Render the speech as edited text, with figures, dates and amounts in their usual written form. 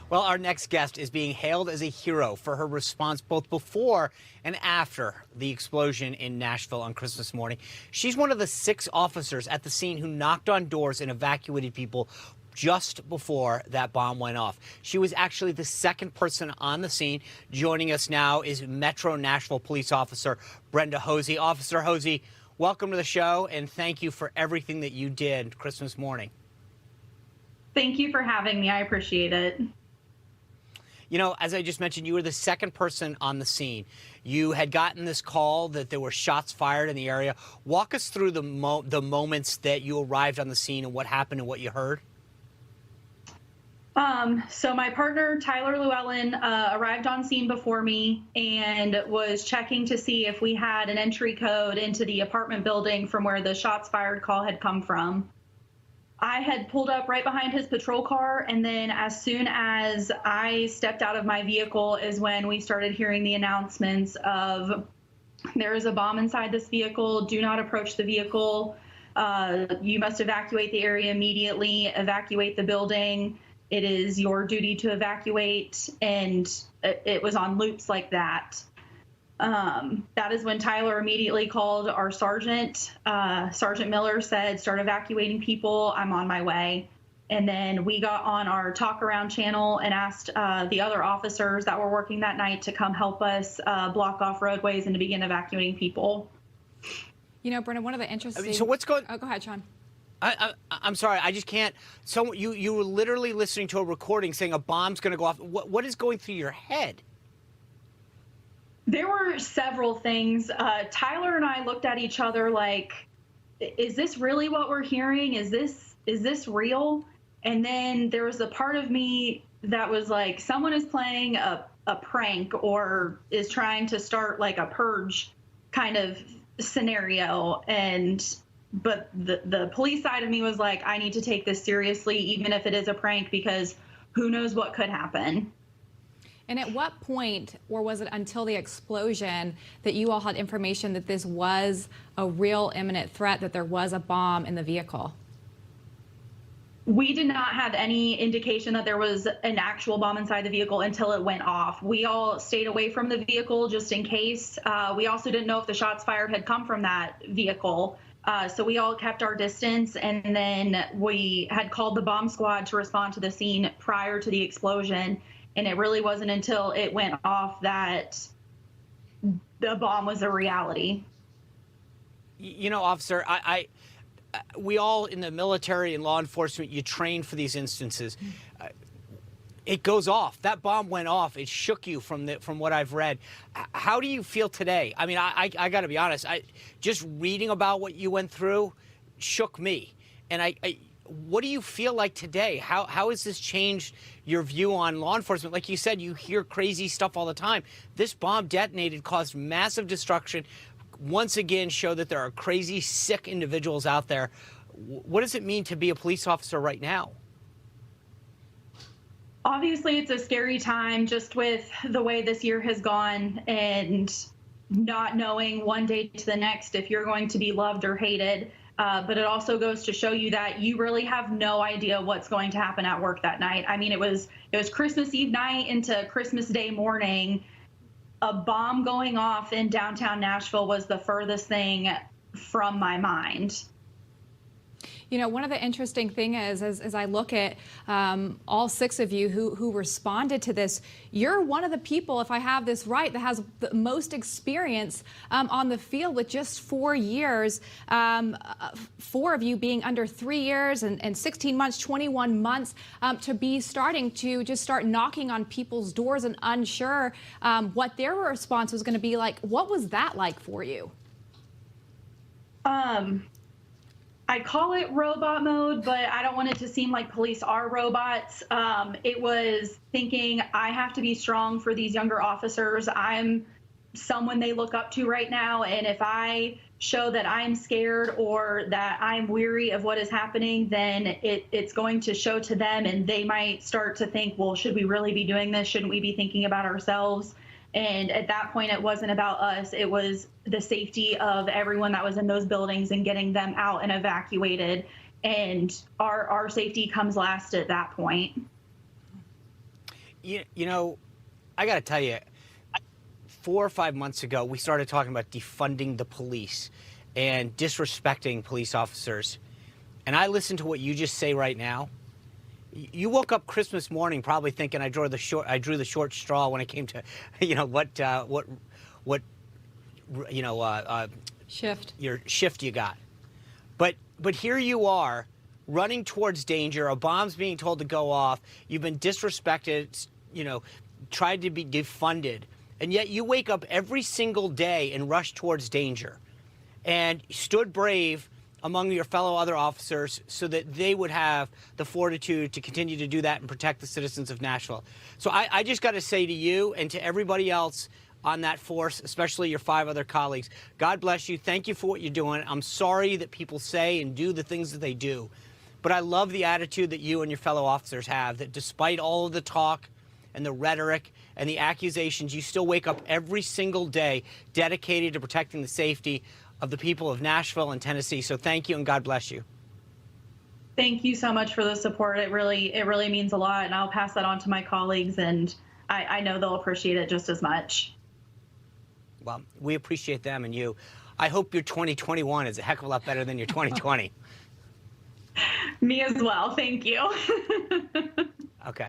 Well, our next guest is being hailed as a hero for her response both before and after the explosion in Nashville on Christmas morning. She's one of the 6 officers at the scene who knocked on doors and evacuated people just before that bomb went off. She was actually the 2nd person on the scene. Joining us now is Metro Nashville Police Officer Brenda Hosey. Officer Hosey, welcome to the show, and thank you for everything that you did Christmas morning. Thank you for having me. I appreciate it. You know, as I just mentioned, you were the 2nd person on the scene. You had gotten this call that there were shots fired in the area. Walk us through the moments that you arrived on the scene and what happened and what you heard. So my partner, Tyler Llewellyn, arrived on scene before me and was checking to see if we had an entry code into the apartment building from where the shots fired call had come from. I had pulled up right behind his patrol car, and then as soon as I stepped out of my vehicle is when we started hearing the announcements of there is a bomb inside this vehicle, do not approach the vehicle, you must evacuate the area immediately, evacuate the building, it is your duty to evacuate, and it was on loops like that. That is when Tyler immediately called our sergeant. Sergeant Miller said, start evacuating people, I'm on my way. And then we got on our talk around channel and asked the other officers that were working that night to come help us block off roadways and to begin evacuating people. You know, Brenda, one of the interesting... So what's going... Oh, go ahead, Sean. I'm sorry, I just can't... So you were literally listening to a recording saying a bomb's going to go off. What is going through your head? There were several things. Tyler and I looked at each other like, is this really what we're hearing? Is this real? And then there was a part of me that was like, someone is playing a prank or is trying to start like a purge kind of scenario. But the police side of me was like, I need to take this seriously, even if it is a prank, because who knows what could happen. And at what point, or was it until the explosion, that you all had information that this was a real imminent threat, that there was a bomb in the vehicle? We did not have any indication that there was an actual bomb inside the vehicle until it went off. We all stayed away from the vehicle just in case. We also didn't know if the shots fired had come from that vehicle. So we all kept our distance, and then we had called the bomb squad to respond to the scene prior to the explosion. And it really wasn't until it went off that the bomb was a reality. You know, officer, we all in the military and law enforcement, you train for these instances. It goes off. That bomb went off. It shook you from what I've read. How do you feel today? I mean, I got to be honest. Just reading about what you went through shook me. And what do you feel like today? How has this changed your view on law enforcement? Like you said, you hear crazy stuff all the time. This bomb detonated, caused massive destruction. Once again, show that there are crazy, sick individuals out there. What does it mean to be a police officer right now? Obviously, it's a scary time just with the way this year has gone and not knowing one day to the next if you're going to be loved or hated. But it also goes to show you that you really have no idea what's going to happen at work that night. I mean, it was Christmas Eve night into Christmas Day morning. A bomb going off in downtown Nashville was the furthest thing from my mind. You know, one of the interesting things is, as I look at all 6 of you who responded to this, you're one of the people, if I have this right, that has the most experience on the field with just 4 years, 4 of you being under 3 years and 16 months, 21 months, to be starting to just start knocking on people's doors and unsure what their response was going to be like. What was that like for you? I call it robot mode, but I don't want it to seem like police are robots. It was thinking, I have to be strong for these younger officers. I'm someone they look up to right now, and if I show that I'm scared or that I'm weary of what is happening, then it's going to show to them, and they might start to think, well, should we really be doing this? Shouldn't we be thinking about ourselves? And at that point, it wasn't about us. It was the safety of everyone that was in those buildings and getting them out and evacuated. And our safety comes last at that point. You know, I got to tell you, 4 or 5 months ago, we started talking about defunding the police and disrespecting police officers. And I listened to what you just say right now. You woke up Christmas morning probably thinking I drew the short straw when it came to, Shift. Your shift you got. But here you are, running towards danger. A bomb's being told to go off. You've been disrespected, tried to be defunded. And yet you wake up every single day and rush towards danger. And stood brave among your fellow other officers so that they would have the fortitude to continue to do that and protect the citizens of Nashville. So I just got to say to you and to everybody else on that force, especially your 5 other colleagues, God bless you. Thank you for what you're doing. I'm sorry that people say and do the things that they do. But I love the attitude that you and your fellow officers have, that despite all of the talk and the rhetoric and the accusations, you still wake up every single day dedicated to protecting the safety of the people of Nashville and Tennessee. So thank you and God bless you. Thank you so much for the support. It really means a lot, and I'll pass that on to my colleagues, and I know they'll appreciate it just as much. Well, we appreciate them and you. I hope your 2021 is a heck of a lot better than your 2020. Me as well. Thank you. Okay.